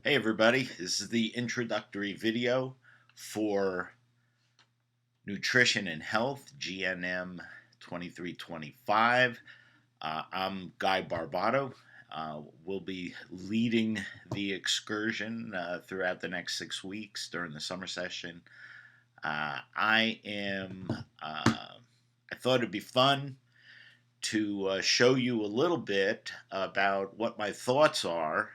Hey everybody, this is the introductory video for Nutrition and Health, GNM2325. I'm Guy Barbato. We'll be leading the excursion throughout the next 6 weeks during the summer session. I thought it'd be fun to show you a little bit about what my thoughts are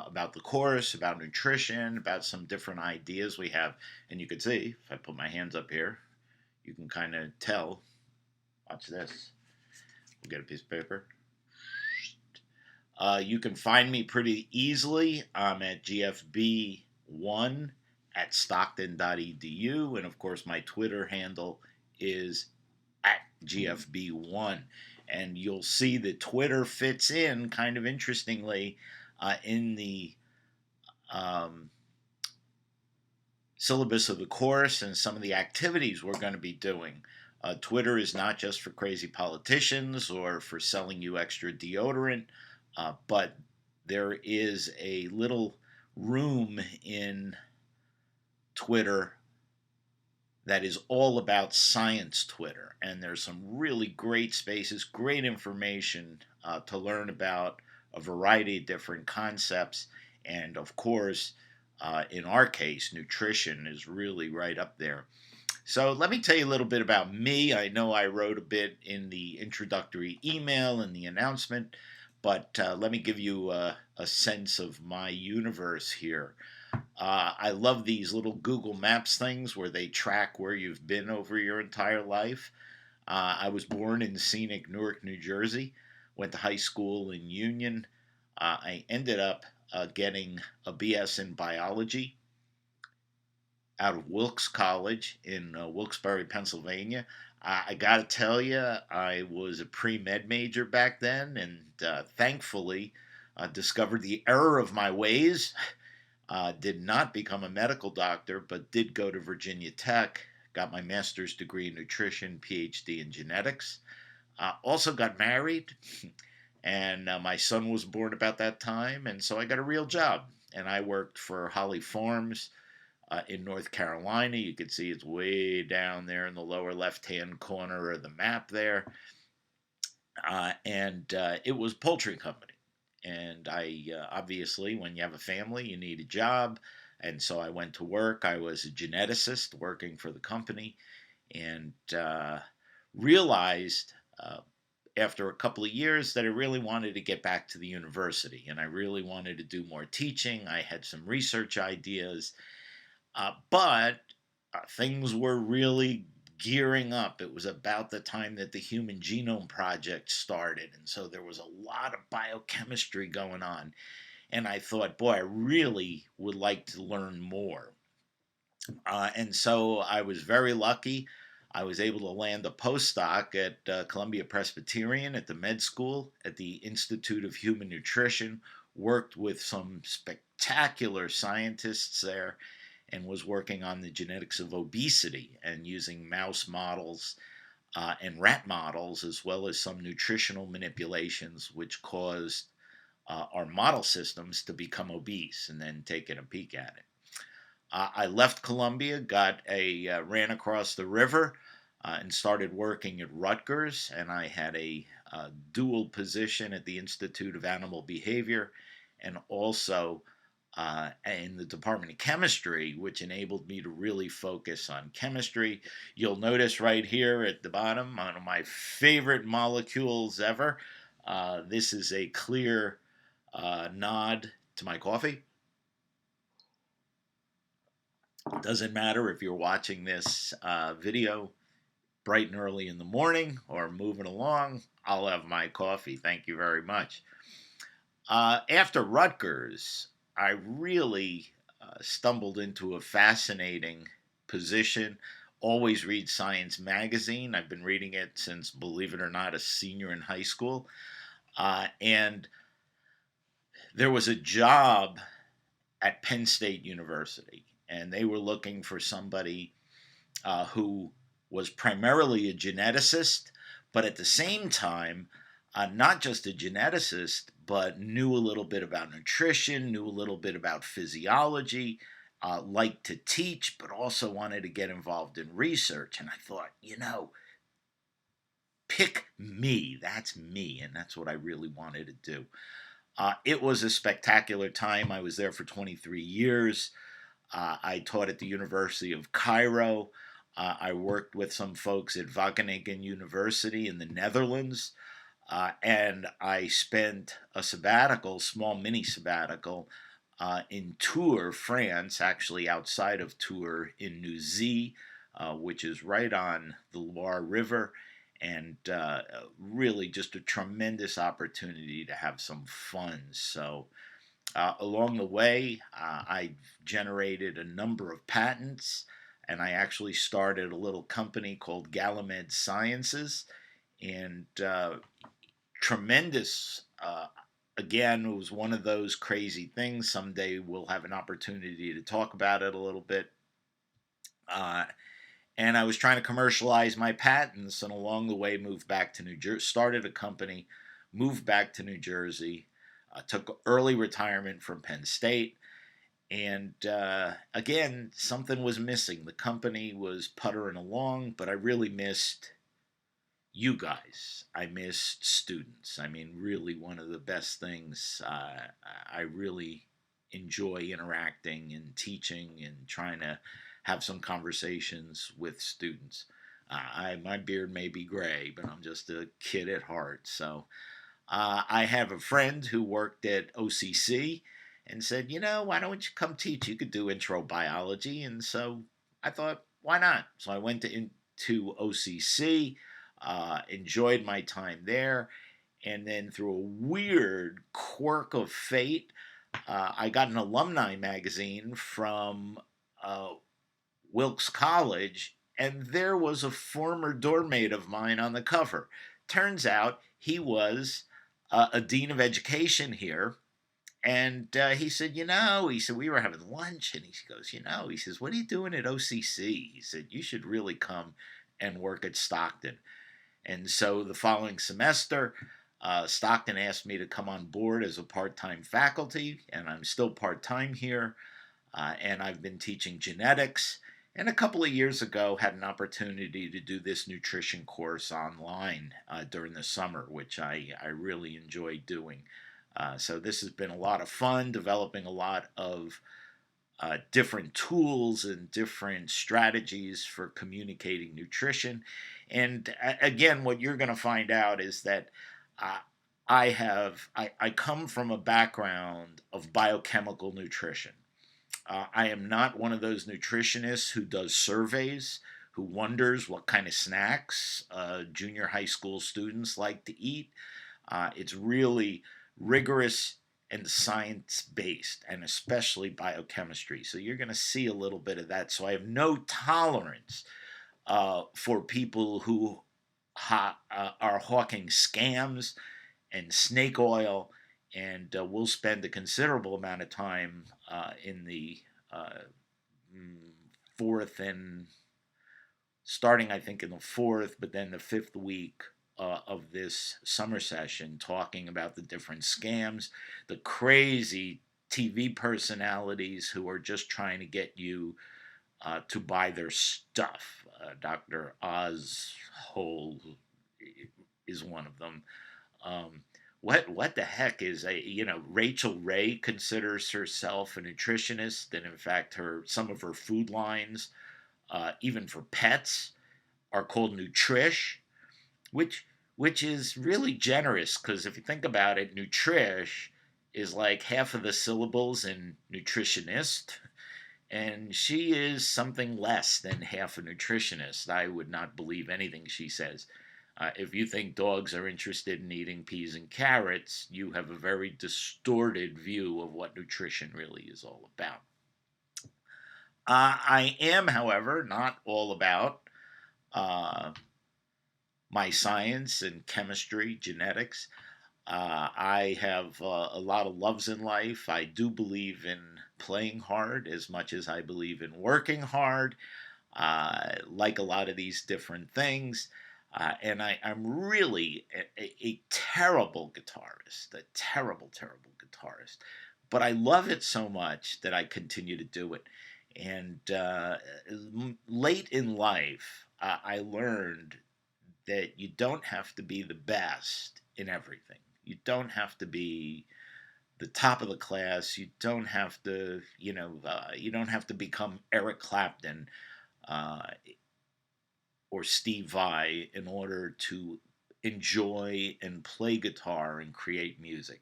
about the course, about nutrition, about some different ideas we have. And you can see, if I put my hands up here, you can kind of tell. Watch this. We'll get a piece of paper. You can find me pretty easily. I'm at GFB1 at stockton.edu. And of course, my Twitter handle is at GFB1. And you'll see that Twitter fits in kind of interestingly in the syllabus of the course and some of the activities we're going to be doing. Twitter is not just for crazy politicians or for selling you extra deodorant, but there is a little room in Twitter that is all about science Twitter. And there's some really great spaces, great information to learn about a variety of different concepts. And of course, in our case, nutrition is really right up there. So let me tell you a little bit about me. I know I wrote a bit in the introductory email and the announcement, but let me give you a sense of my universe here. I love these little Google Maps things where they track where you've been over your entire life. I was born in scenic Newark, New Jersey, went to high school in Union. I ended up getting a BS in biology out of Wilkes College in Wilkes-Barre, Pennsylvania. I got to tell you, I was a pre-med major back then, and thankfully discovered the error of my ways. Did not become a medical doctor, but did go to Virginia Tech, got my master's degree in nutrition, PhD in genetics. Also got married, and my son was born about that time, and so I got a real job. And I worked for Holly Farms in North Carolina. You can see it's way down there in the lower left-hand corner of the map there. And it was a poultry company. And I obviously, when you have a family, you need a job. And so I went to work. I was a geneticist working for the company, and realized after a couple of years that I really wanted to get back to the university, and I really wanted to do more teaching. I had some research ideas, but things were really gearing up. It was about the time that the Human Genome Project started, and so there was a lot of biochemistry going on. And I thought, boy, I really would like to learn more. And so I was very lucky. I was able to land a postdoc at Columbia Presbyterian at the med school at the Institute of Human Nutrition, worked with some spectacular scientists there, and was working on the genetics of obesity and using mouse models and rat models, as well as some nutritional manipulations, which caused our model systems to become obese, and then taking a peek at it. I left Columbia, ran across the river, and started working at Rutgers, and I had a dual position at the Institute of Animal Behavior, and also in the Department of Chemistry, which enabled me to really focus on chemistry. You'll notice right here at the bottom, one of my favorite molecules ever. This is a clear nod to my coffee. It doesn't matter if you're watching this video bright and early in the morning or moving along, I'll have my coffee. Thank you very much. After Rutgers, I really stumbled into a fascinating position. Always read Science Magazine. I've been reading it since, believe it or not, a senior in high school. And there was a job at Penn State University, and they were looking for somebody who was primarily a geneticist, but at the same time not just a geneticist, but knew a little bit about nutrition, knew a little bit about physiology, liked to teach, but also wanted to get involved in research. And I thought, pick me. That's me. And that's what I really wanted to do. It was a spectacular time. I was there for 23 years. I taught at the University of Cairo. I worked with some folks at Wageningen University in the Netherlands. And I spent a sabbatical, small mini sabbatical, in Tours, France, actually outside of Tours in Nouzy, which is right on the Loire River, and really just a tremendous opportunity to have some fun. So along the way, I generated a number of patents, and I actually started a little company called Galamed Sciences, and tremendous. Again, it was one of those crazy things. Someday we'll have an opportunity to talk about it a little bit. And I was trying to commercialize my patents, and along the way moved back to New Jersey, started a company, moved back to New Jersey, took early retirement from Penn State, and again, something was missing. The company was puttering along, but I really missed you guys. I missed students. I mean, really, one of the best things. I really enjoy interacting and teaching and trying to have some conversations with students. My beard may be gray, but I'm just a kid at heart. So I have a friend who worked at OCC and said, why don't you come teach? You could do intro biology. And so I thought, why not? So I went into OCC, enjoyed my time there. And then through a weird quirk of fate, I got an alumni magazine from Wilkes College, and there was a former dorm mate of mine on the cover. Turns out he was a dean of education here. And he said, he said, we were having lunch, and he goes, he says, what are you doing at OCC? He said, you should really come and work at Stockton. And so the following semester, Stockton asked me to come on board as a part-time faculty, and I'm still part-time here. And I've been teaching genetics. And a couple of years ago, had an opportunity to do this nutrition course online during the summer, which I really enjoyed doing. So this has been a lot of fun, developing a lot of different tools and different strategies for communicating nutrition. And again, what you're going to find out is that I come from a background of biochemical nutrition. I am not one of those nutritionists who does surveys, who wonders what kind of snacks junior high school students like to eat. It's really rigorous and science-based, and especially biochemistry. So you're going to see a little bit of that. So I have no tolerance for people who are hawking scams and snake oil, and we'll spend a considerable amount of time in the fourth and starting, I think, in the fourth, but then the fifth week of this summer session, talking about the different scams, the crazy TV personalities who are just trying to get you to buy their stuff. Dr. Ozhole is one of them. What the heck is Rachel Ray considers herself a nutritionist, and in fact some of her food lines, even for pets, are called Nutrish, which is really generous, because if you think about it, Nutrish is like half of the syllables in nutritionist, and she is something less than half a nutritionist. I would not believe anything she says. If you think dogs are interested in eating peas and carrots, you have a very distorted view of what nutrition really is all about. I am, however, not all about my science and chemistry, genetics. I have a lot of loves in life. I do believe in playing hard as much as I believe in working hard. Like a lot of these different things. And I'm really a terrible guitarist, a terrible, terrible guitarist. But I love it so much that I continue to do it. And late in life, I learned that you don't have to be the best in everything. You don't have to be the top of the class. You don't have to, you don't have to become Eric Clapton uh, or Steve Vai in order to enjoy and play guitar and create music.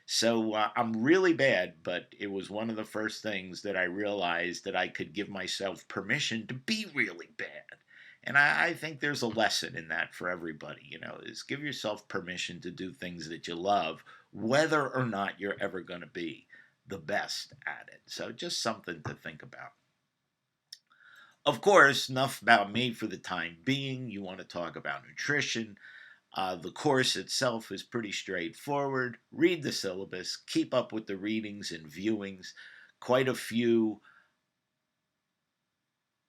So I'm really bad, but it was one of the first things that I realized that I could give myself permission to be really bad. And I think there's a lesson in that for everybody, is give yourself permission to do things that you love, whether or not you're ever going to be the best at it. So just something to think about. Of course, enough about me for the time being. You want to talk about nutrition. The course itself is pretty straightforward. Read the syllabus, keep up with the readings and viewings. Quite a few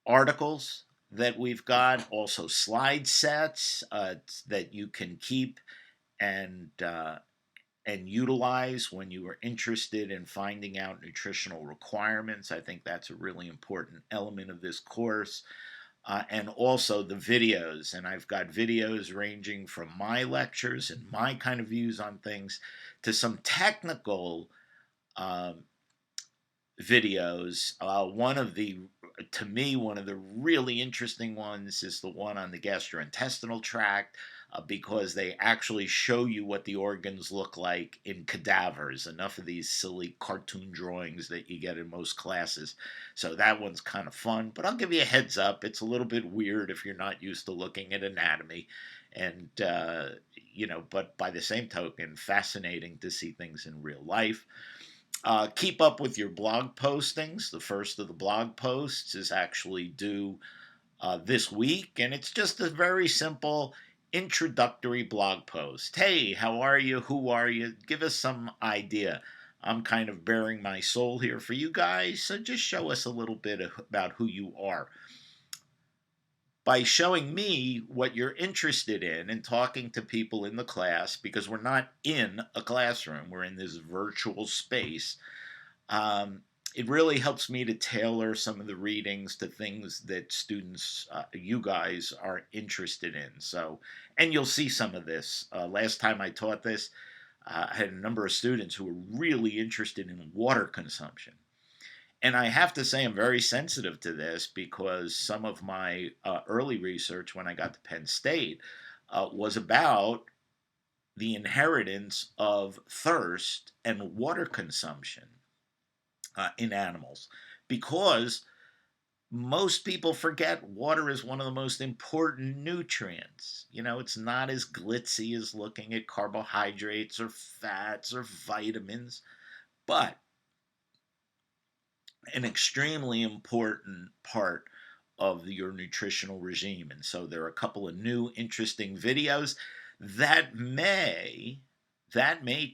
articles that we've got, also slide sets that you can keep and and utilize when you are interested in finding out nutritional requirements. I think that's a really important element of this course. And also the videos. And I've got videos ranging from my lectures and my kind of views on things to some technical um, videos. To me, one of the really interesting ones is the one on the gastrointestinal tract. Because they actually show you what the organs look like in cadavers. Enough of these silly cartoon drawings that you get in most classes. So that one's kind of fun. But I'll give you a heads up. It's a little bit weird if you're not used to looking at anatomy. And, but by the same token, fascinating to see things in real life. Keep up with your blog postings. The first of the blog posts is actually due this week, and it's just a very simple introductory blog post. Hey, how are you? Who are you? Give us some idea. I'm kind of bearing my soul here for you guys, so just show us a little bit about who you are. By showing me what you're interested in and talking to people in the class, because we're not in a classroom, we're in this virtual space. It really helps me to tailor some of the readings to things that students, you guys, are interested in. So, and you'll see some of this. Last time I taught this, I had a number of students who were really interested in water consumption. And I have to say, I'm very sensitive to this because some of my early research when I got to Penn State was about the inheritance of thirst and water consumption in animals, because most people forget water is one of the most important nutrients. It's not as glitzy as looking at carbohydrates or fats or vitamins, but an extremely important part of your nutritional regime. And so there are a couple of new interesting videos that may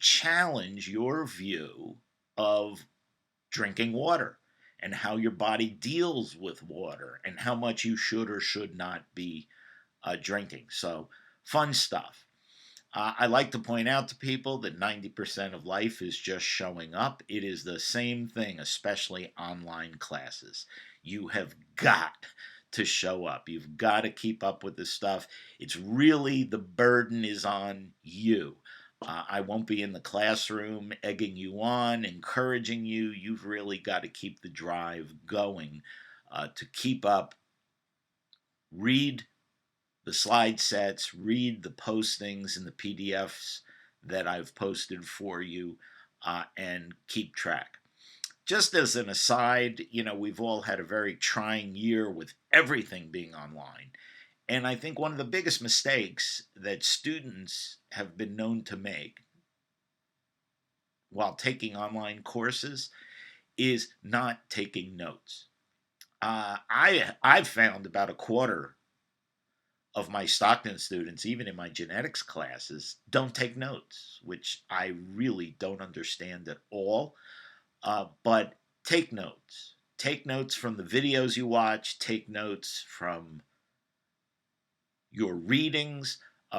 challenge your view of drinking water and how your body deals with water and how much you should or should not be drinking. So, fun stuff. I like to point out to people that 90% of life is just showing up. It is the same thing, especially online classes. You have got to show up. You've got to keep up with this stuff. It's really, the burden is on you. I won't be in the classroom egging you on, encouraging you. You've really got to keep the drive going to keep up. Read the slide sets, read the postings and the PDFs that I've posted for you, and keep track. Just as an aside, we've all had a very trying year with everything being online. And I think one of the biggest mistakes that students have been known to make while taking online courses is not taking notes. I've found about a quarter of my Stockton students, even in my genetics classes, don't take notes, which I really don't understand at all. But take notes. Take notes from the videos you watch. Take notes from your readings.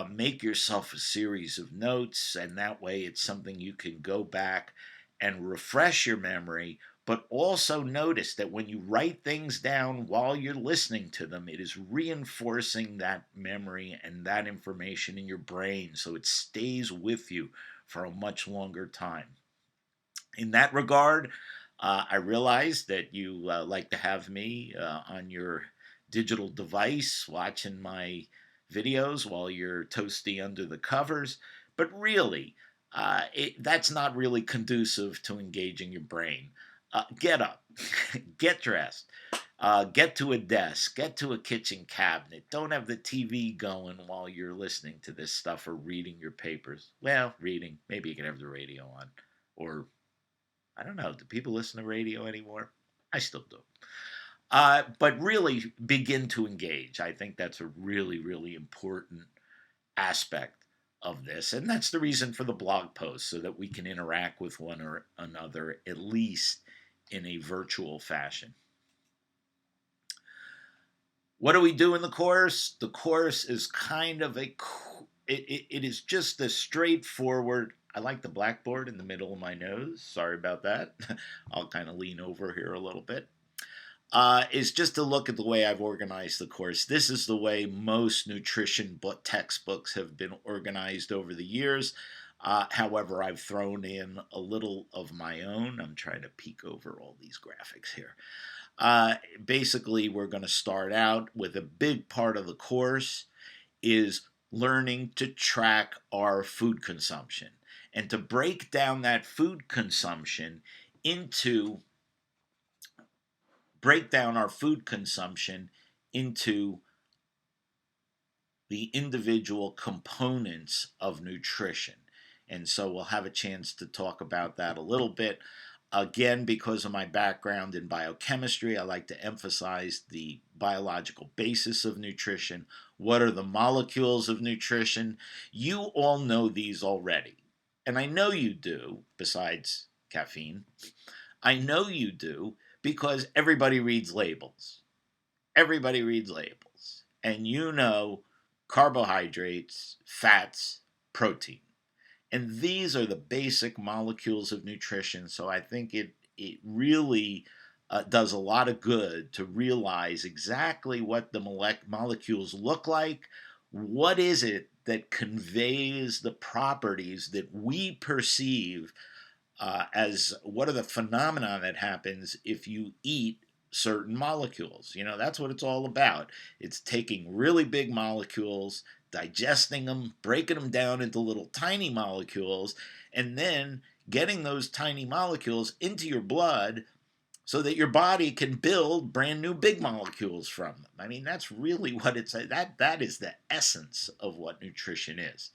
Make yourself a series of notes, and that way it's something you can go back and refresh your memory. But also notice that when you write things down while you're listening to them, it is reinforcing that memory and that information in your brain so it stays with you for a much longer time. In that regard, I realize that you like to have me on your digital device watching my videos while you're toasty under the covers, but really, that's not really conducive to engaging your brain. Get up, get dressed, get to a desk, get to a kitchen cabinet. Don't have the TV going while you're listening to this stuff or reading your papers. Well, reading, maybe you can have the radio on, or I don't know. Do people listen to radio anymore? I still do. But really begin to engage. I think that's a really, really important aspect of this. And that's the reason for the blog post, so that we can interact with one or another, at least in a virtual fashion. What do we do in the course? The course is kind of it is just a straightforward. I like the blackboard in the middle of my nose. Sorry about that. I'll kind of lean over here a little bit. Is just to look at the way I've organized the course. This is the way most nutrition textbooks have been organized over the years. However, I've thrown in a little of my own. I'm trying to peek over all these graphics here. Basically, we're going to start out with a big part of the course is learning to track our food consumption and to break down that food consumption into our food consumption into the individual components of nutrition. And so we'll have a chance to talk about that a little bit. Again, because of my background in biochemistry, I like to emphasize the biological basis of nutrition. What are the molecules of nutrition? You all know these already. And I know you do, besides caffeine. I know you do because everybody reads labels. Everybody reads labels. And you know carbohydrates, fats, protein. And these are the basic molecules of nutrition. So I think it really does a lot of good to realize exactly what the molecules look like. What is it that conveys the properties that we perceive as what are the phenomena that happens if you eat certain molecules? That's what it's all about. It's taking really big molecules, digesting them, breaking them down into little tiny molecules, and then getting those tiny molecules into your blood so that your body can build brand new big molecules from them. I mean, that's really what that is the essence of what nutrition is.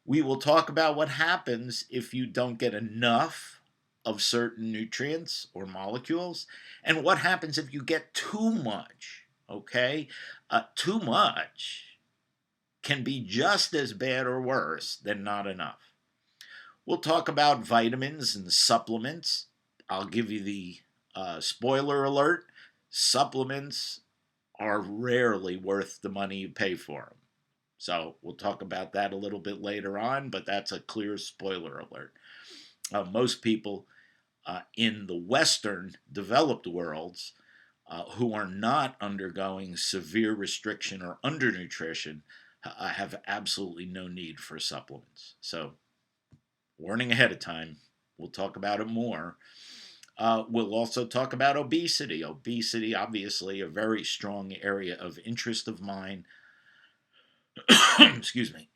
We will talk about what happens if you don't get enough of certain nutrients or molecules, and what happens if you get too much. Okay? Too much can be just as bad or worse than not enough. We'll talk about vitamins and supplements. I'll give you the spoiler alert. Supplements are rarely worth the money you pay for them. So we'll talk about that a little bit later on, but that's a clear spoiler alert. Most people in the Western developed worlds who are not undergoing severe restriction or undernutrition have absolutely no need for supplements. So, warning ahead of time, we'll talk about it more. We'll also talk about obesity. Obesity, obviously, a very strong area of interest of mine. Excuse me.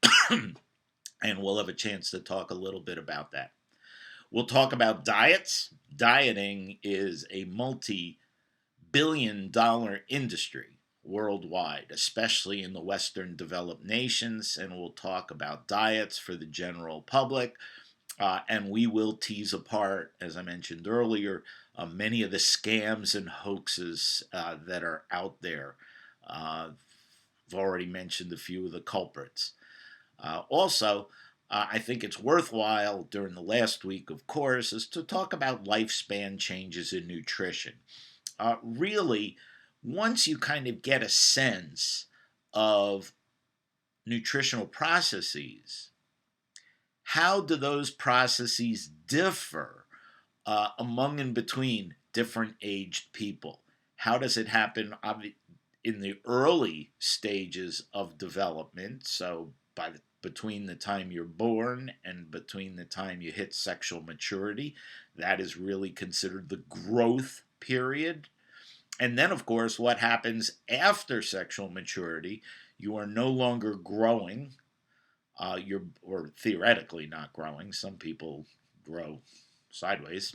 And we'll have a chance to talk a little bit about that. We'll talk about diets. Dieting is a multi-billion-dollar industry worldwide, especially in the Western developed nations. And we'll talk about diets for the general public. And we will tease apart, as I mentioned earlier, many of the scams and hoaxes that are out there. I've already mentioned a few of the culprits. Also, I think it's worthwhile during the last week, of course, is to talk about lifespan changes in nutrition. Really, once you kind of get a sense of nutritional processes, how do those processes differ among and between different aged people? How does it happen in the early stages of development? So between the time you're born and between the time you hit sexual maturity, that is really considered the growth period. And then, of course, what happens after sexual maturity? You are no longer growing. Or theoretically not growing. Some people grow sideways.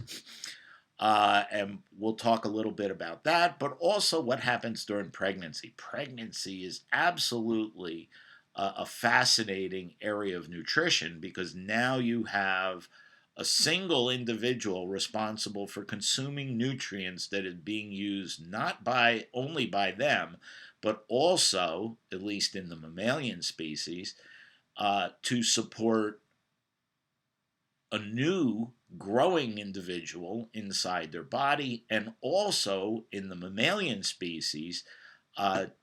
And we'll talk a little bit about that, but also what happens during pregnancy. Pregnancy is absolutely a fascinating area of nutrition because now you have a single individual responsible for consuming nutrients that is being used not by only by them, but also, at least in the mammalian species, to support a new growing individual inside their body, and also in the mammalian species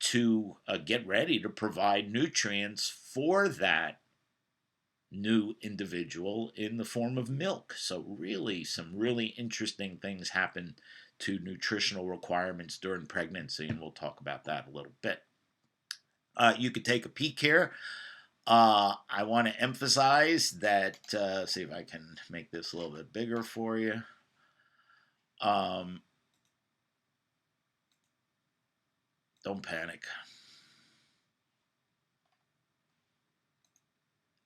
to get ready to provide nutrients for that new individual in the form of milk. So really, some really interesting things happen to nutritional requirements during pregnancy, and we'll talk about that a little bit. You could take a peek here. I want to emphasize that, see if I can make this a little bit bigger for you. Don't panic.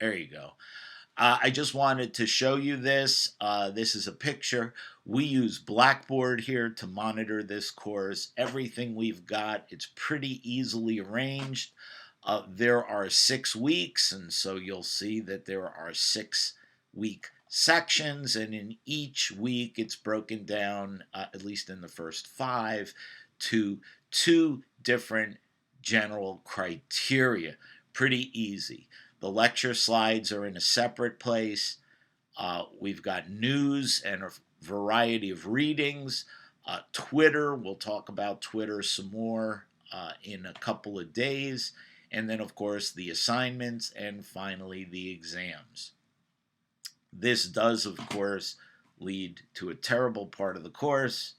There you go. I just wanted to show you this. This is a picture. We use Blackboard here to monitor this course. Everything we've got, it's pretty easily arranged. There are 6 weeks, and so you'll see that there are 6-week sections, and in each week it's broken down, at least in the first 5, to 2 different general criteria. Pretty easy. The lecture slides are in a separate place. We've got news and a variety of readings. Twitter, we'll talk about Twitter some more in a couple of days. And then, of course, the assignments, and finally, the exams. This does, of course, lead to a terrible part of the course,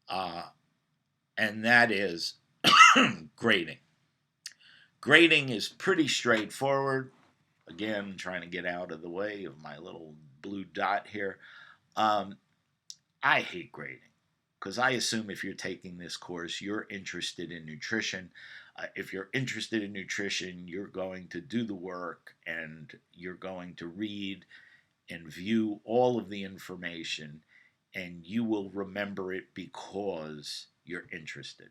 and that is grading. Grading is pretty straightforward. Again, trying to get out of the way of my little blue dot here. I hate grading because I assume if you're taking this course, you're interested in nutrition. If you're interested in nutrition, you're going to do the work and you're going to read and view all of the information, and you will remember it because you're interested.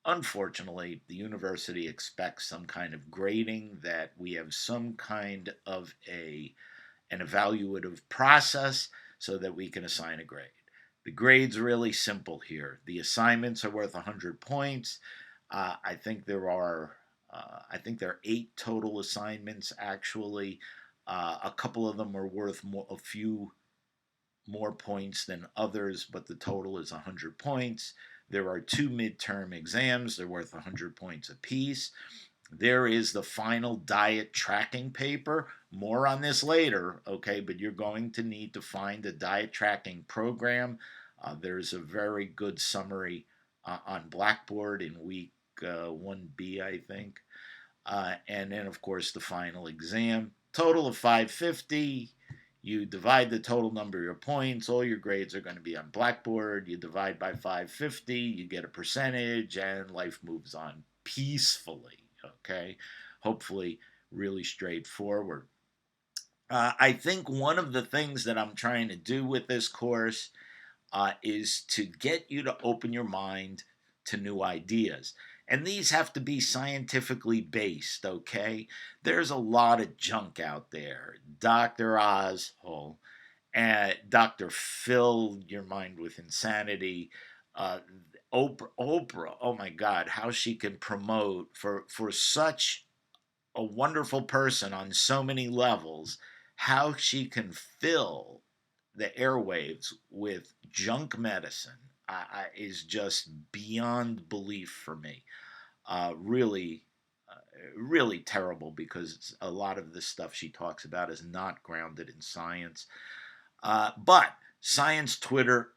Unfortunately, the university expects some kind of grading, that we have some kind of an evaluative process so that we can assign a grade. The grade's really simple here. The assignments are worth 100 points. I think there are 8 total assignments actually. A couple of them are worth a few more points than others, but the total is 100 points. There are 2 midterm exams. They're worth 100 points apiece. There is the final diet tracking paper. More on this later, okay? But you're going to need to find a diet tracking program. There's a very good summary on Blackboard in week 1B, I think. And then, of course, the final exam. Total of 550. You divide the total number of your points. All your grades are going to be on Blackboard. You divide by 550. You get a percentage, and life moves on peacefully. Okay? Hopefully, really straightforward. I think one of the things that I'm trying to do with this course is to get you to open your mind to new ideas. And these have to be scientifically based, okay? There's a lot of junk out there. Dr. Oz, and Dr. Phil your mind with insanity. Oprah, oh my God, how she can promote for such a wonderful person on so many levels, how she can fill the airwaves with junk medicine is just beyond belief for me. Really, really terrible because a lot of this stuff she talks about is not grounded in science. But science Twitter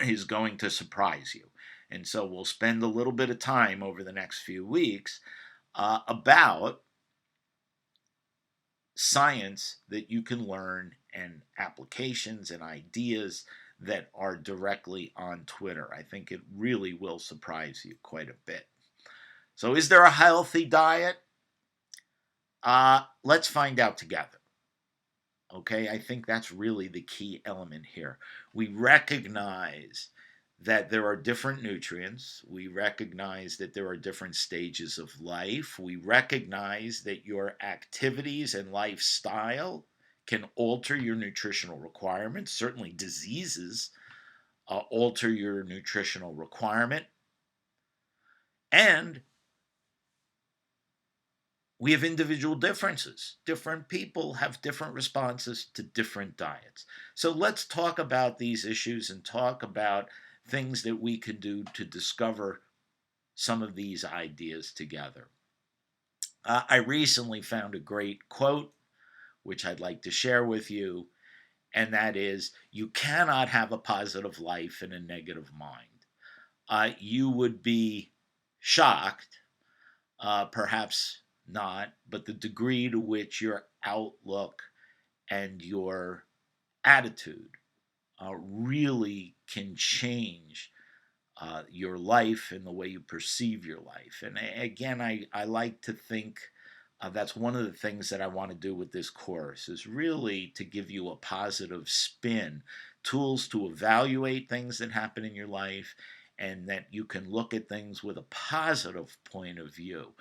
is going to surprise you. And so we'll spend a little bit of time over the next few weeks about science that you can learn and applications and ideas that are directly on Twitter. I think it really will surprise you quite a bit. So, is there a healthy diet? Let's find out together. Okay, I think that's really the key element here. We recognize that there are different nutrients. We recognize that there are different stages of life. We recognize that your activities and lifestyle can alter your nutritional requirements. Certainly, diseases alter your nutritional requirement. And we have individual differences. Different people have different responses to different diets. So let's talk about these issues and talk about things that we can do to discover some of these ideas together. I recently found a great quote, which I'd like to share with you, and that is, you cannot have a positive life in a negative mind. You would be shocked, perhaps not, but the degree to which your outlook and your attitude really can change your life and the way you perceive your life. And again, I like to think that's one of the things that I want to do with this course is really to give you a positive spin, tools to evaluate things that happen in your life, and that you can look at things with a positive point of view.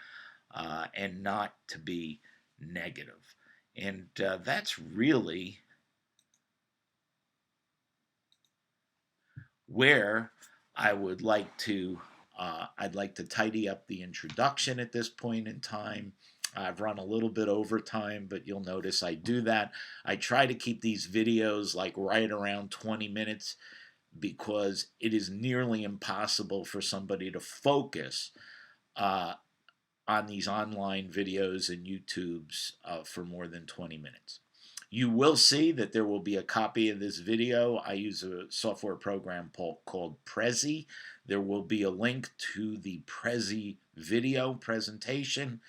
And not to be negative. And that's really where I would like to, I'd like to tidy up the introduction at this point in time. I've run a little bit over time, but you'll notice I do that. I try to keep these videos like right around 20 minutes because it is nearly impossible for somebody to focus on these online videos and YouTubes for more than 20 minutes. You will see that there will be a copy of this video. I use a software program called Prezi. There will be a link to the Prezi video presentation.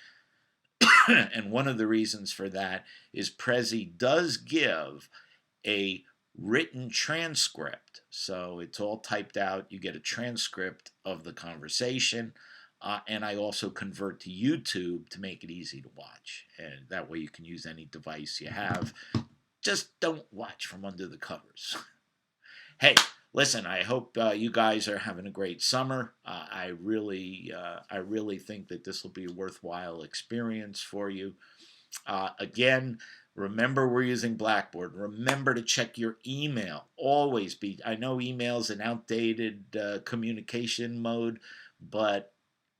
And one of the reasons for that is Prezi does give a written transcript. So it's all typed out. You get a transcript of the conversation. And I also convert to YouTube to make it easy to watch. And that way you can use any device you have. Just don't watch from under the covers. Hey, listen, I hope you guys are having a great summer. I really think that this will be a worthwhile experience for you. Again, remember we're using Blackboard. Remember to check your email. Always be. I know email's an outdated communication mode, but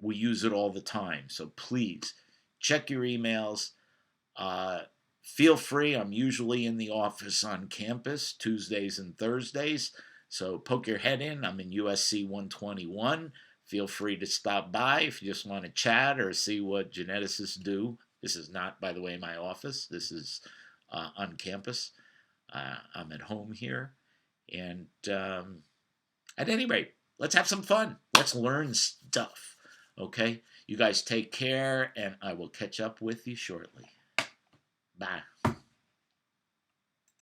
we use it all the time. So please check your emails. Feel free. I'm usually in the office on campus Tuesdays and Thursdays. So poke your head in. I'm in USC 121. Feel free to stop by if you just want to chat or see what geneticists do. This is not, by the way, my office. This is on campus. I'm at home here. And at any rate, let's have some fun. Let's learn stuff. Okay? You guys take care, and I will catch up with you shortly. Bye.